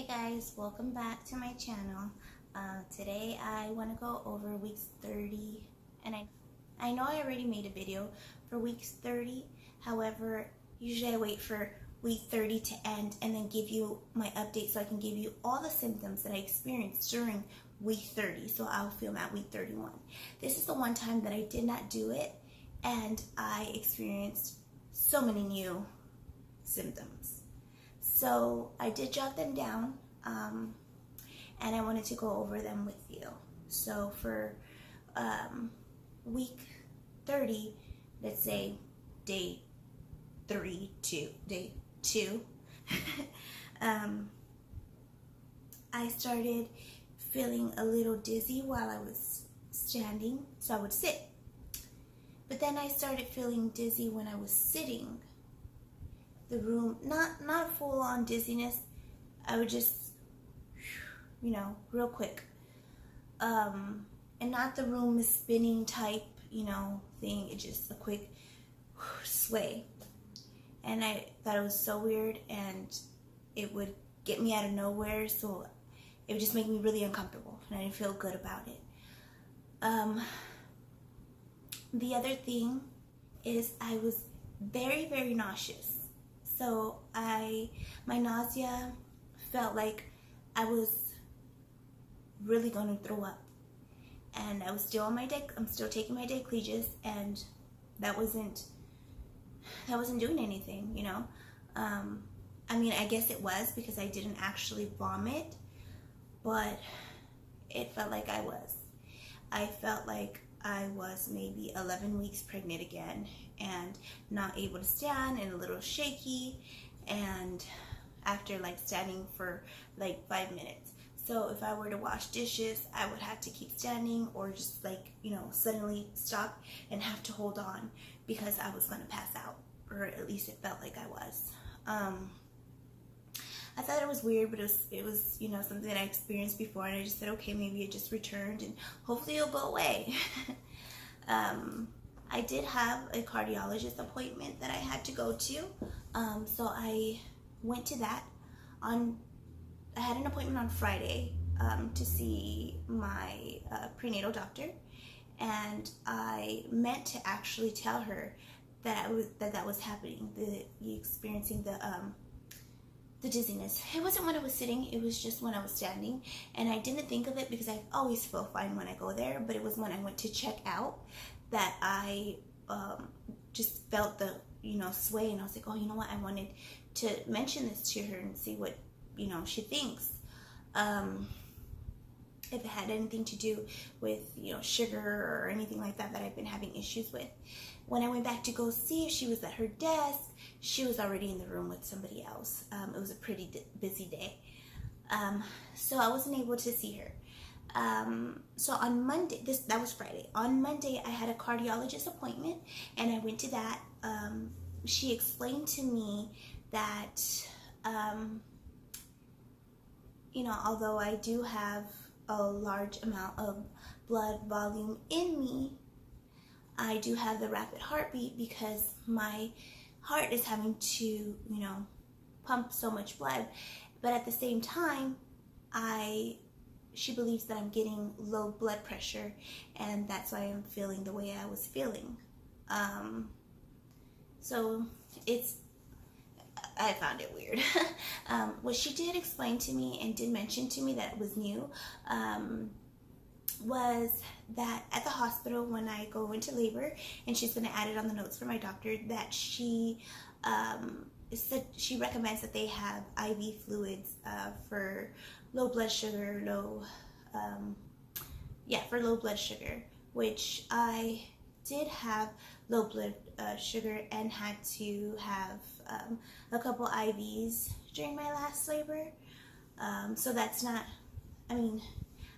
Hey guys, welcome back to my channel. Today I want to go over weeks 30, and I know I already made a video for weeks 30. However, usually I wait for week 30 to end and then give you my update so I can give you all the symptoms that I experienced during week 30. So I'll film at week 31. This is the one time that I did not do it and I experienced so many new symptoms. So I did jot them down, and I wanted to go over them with you. So for week 30, let's say day 2, I started feeling a little dizzy while I was standing, so I would sit. But then I started feeling dizzy when I was sitting. The room, not full on dizziness, I would just, real quick. And not the room is spinning type, thing. It's just a quick sway. And I thought it was so weird, and it would get me out of nowhere, so it would just make me really uncomfortable, and I didn't feel good about it. The other thing is I was very, very nauseous. So my nausea felt like I was really going to throw up, and I was still on I'm still taking my Decleges, and that wasn't doing anything, I mean, I guess it was because I didn't actually vomit, but it felt like I was. I felt like I was maybe 11 weeks pregnant again and not able to stand and a little shaky, and after standing for 5 minutes. So if I were to wash dishes, I would have to keep standing or just suddenly stop and have to hold on because I was going to pass out, or at least it felt like I was. I thought it was weird, but it was something that I experienced before, and I just said, okay, maybe it just returned and hopefully it'll go away. I did have a cardiologist appointment that I had to go to, so I went to that. I had an appointment on Friday to see my prenatal doctor, and I meant to actually tell her that that was happening, experiencing the dizziness. It wasn't when I was sitting, it was just when I was standing, and I didn't think of it because I always feel fine when I go there, but it was when I went to check out that I just felt the sway, and I was like, oh, you know what, I wanted to mention this to her and see what she thinks, if it had anything to do with sugar or anything like that I've been having issues with. When I went back to go see if she was at her desk, she was already in the room with somebody else. It was a pretty busy day, so I wasn't able to see her. So on Monday, that was Friday. On Monday, I had a cardiologist appointment, and I went to that. She explained to me that, although I do have a large amount of blood volume in me, I do have the rapid heartbeat because my heart is having to, pump so much blood. But at the same time, she believes that I'm getting low blood pressure, and that's why I'm feeling the way I was feeling. So I found it weird. What she did explain to me and did mention to me that it was new, was that at the hospital when I go into labor, and she's going to add it on the notes for my doctor, that she said she recommends that they have IV fluids for low blood sugar, for low blood sugar, which I did have low blood sugar and had to have a couple IVs during my last labor. So that's not,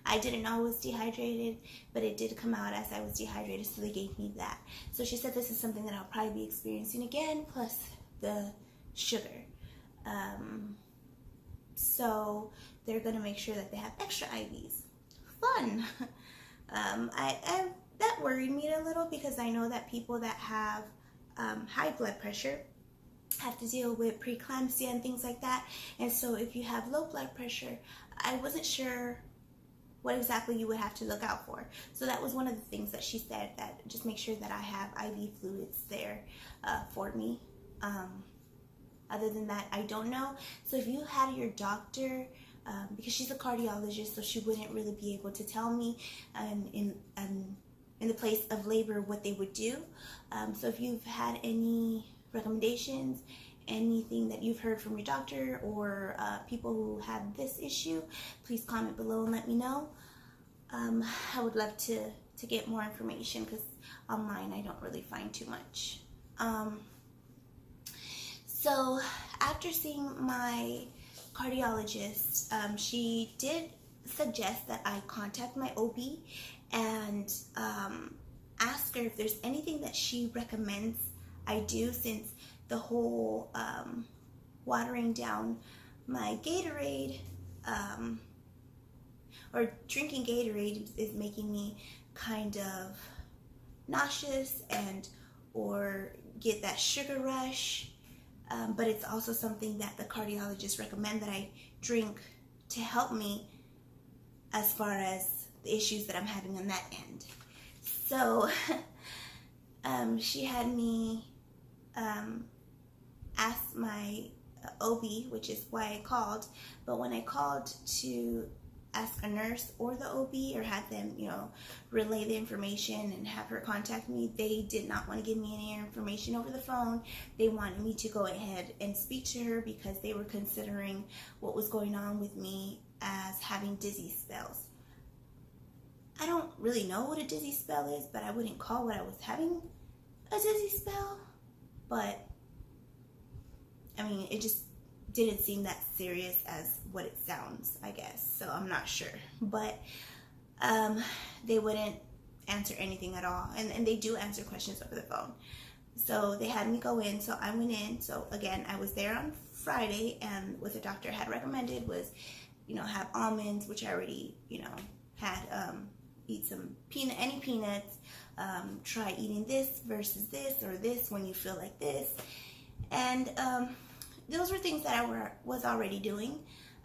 I didn't know I was dehydrated, but it did come out as I was dehydrated, so they gave me that. So she said this is something that I'll probably be experiencing again, plus the sugar. So they're going to make sure that they have extra IVs. Fun! That worried me a little because I know that people that have high blood pressure, have to deal with preeclampsia and things like that. And so if you have low blood pressure, I wasn't sure what exactly you would have to look out for. So that was one of the things that she said, that just make sure that I have IV fluids there for me. Other than that, I don't know. So if you had your doctor, because she's a cardiologist, so she wouldn't really be able to tell me in the place of labor what they would do. So if you've had any recommendations, anything that you've heard from your doctor, or people who have this issue, please comment below and let me know. I would love to get more information, because online I don't really find too much. So after seeing my cardiologist, she did suggest that I contact my OB and ask her if there's anything that she recommends I do, since the whole watering down my Gatorade or drinking Gatorade is making me kind of nauseous or get that sugar rush. But it's also something that the cardiologist recommend that I drink to help me as far as the issues that I'm having on that end. So she had me ask my OB, which is why I called. But when I called to ask a nurse or the OB, or have them, relay the information and have her contact me, they did not want to give me any information over the phone. They wanted me to go ahead and speak to her, because they were considering what was going on with me as having dizzy spells. I don't really know what a dizzy spell is, but I wouldn't call what I was having a dizzy spell. But I mean, it just didn't seem that serious as what it sounds, I guess. So I'm not sure. But they wouldn't answer anything at all. And they do answer questions over the phone. So they had me go in. So I went in. So again, I was there on Friday, and what the doctor had recommended was, have almonds, which I already, had, eat some any peanuts, try eating this versus this, or this when you feel like this. And those were things that I was already doing.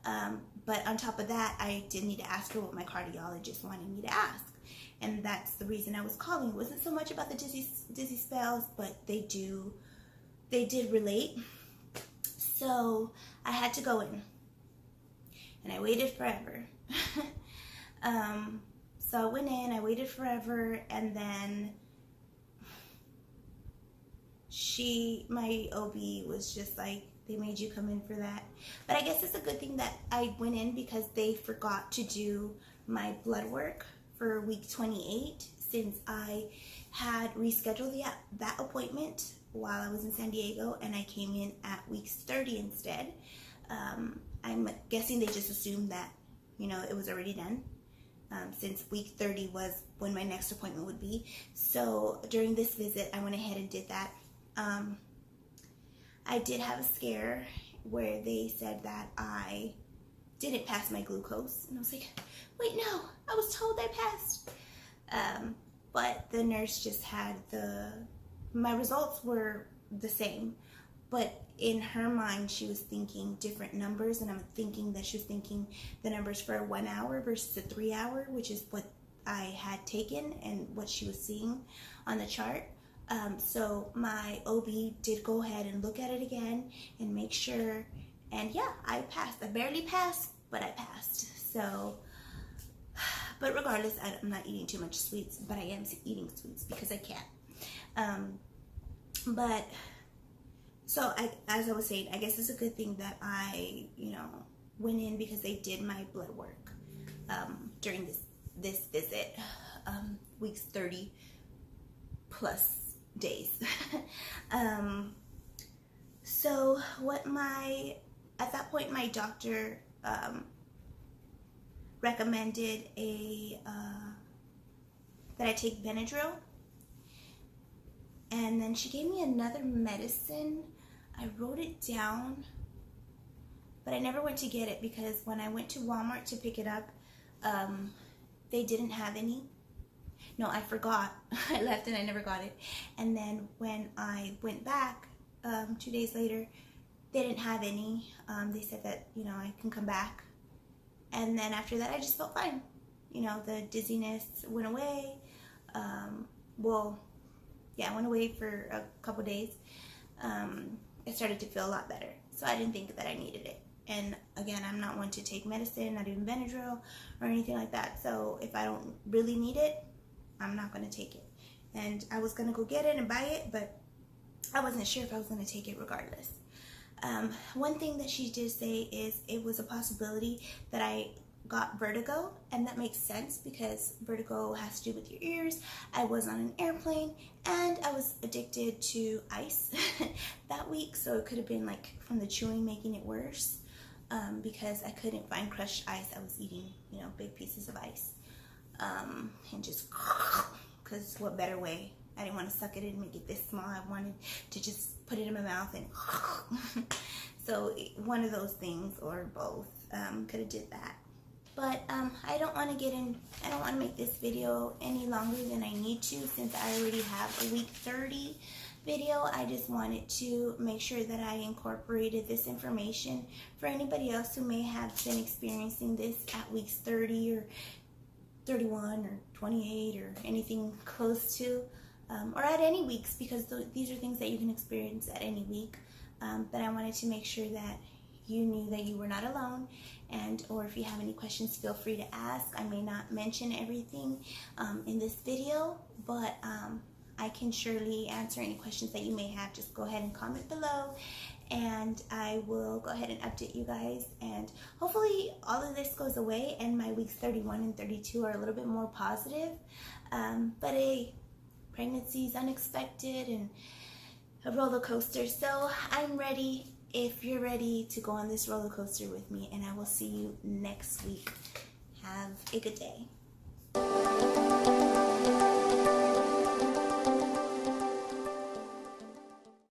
But on top of that, I did need to ask her what my cardiologist wanted me to ask. And that's the reason I was calling. It wasn't so much about the dizzy spells, but they did relate. So I had to go in. And I waited forever. So I went in, I waited forever, and then my OB was just like, they made you come in for that. But I guess it's a good thing that I went in, because they forgot to do my blood work for week 28, since I had rescheduled that appointment while I was in San Diego, and I came in at week 30 instead. I'm guessing they just assumed that, it was already done, since week 30 was when my next appointment would be. So during this visit, I went ahead and did that. I did have a scare where they said that I didn't pass my glucose. And I was like, wait, no, I was told I passed. But the nurse just had my results were the same. But in her mind, she was thinking different numbers. And I'm thinking that she was thinking the numbers for a 1 hour versus a 3 hour, which is what I had taken and what she was seeing on the chart. So my OB did go ahead and look at it again and make sure, and yeah, I passed. I barely passed, but I passed. So, but regardless, I'm not eating too much sweets, but I am eating sweets because I can. But, so as I was saying, I guess it's a good thing that I, went in, because they did my blood work, during this visit, weeks 30 plus days. So at that point, my doctor recommended that I take Benadryl, and then she gave me another medicine. I wrote it down, but I never went to get it, because when I went to Walmart to pick it up, they didn't have any. No, I forgot. I left and I never got it. And then when I went back, 2 days later, they didn't have any. They said that, you know, I can come back. And then after that, I just felt fine. You know, the dizziness went away. It went away for a couple days. I started to feel a lot better. So I didn't think that I needed it. And again, I'm not one to take medicine, not even Benadryl or anything like that. So if I don't really need it, I'm not going to take it. And I was going to go get it and buy it, but I wasn't sure if I was going to take it regardless. One thing that she did say is it was a possibility that I got vertigo, and that makes sense because vertigo has to do with your ears. I was on an airplane and I was addicted to ice that week, so it could have been like from the chewing making it worse, because I couldn't find crushed ice. I was eating, you know, big pieces of ice, and just, because what better way? I didn't want to suck it in and make it this small. I wanted to just put it in my mouth and so one of those things or both, could have did that. But I don't want to make this video any longer than I need to, since I already have a week 30 video. I just wanted to make sure that I incorporated this information for anybody else who may have been experiencing this at weeks 30 or 31 or 28 or anything close to, or at any weeks, because these are things that you can experience at any week. But I wanted to make sure that you knew that you were not alone, or if you have any questions, feel free to ask. I may not mention everything in this video, but I can surely answer any questions that you may have. Just go ahead and comment below, and I will go ahead and update you guys, and hopefully all of this goes away and my weeks 31 and 32 are a little bit more positive. But a pregnancy is unexpected and a roller coaster, so I'm ready if you're ready to go on this roller coaster with me, and I will see you next week. Have a good day.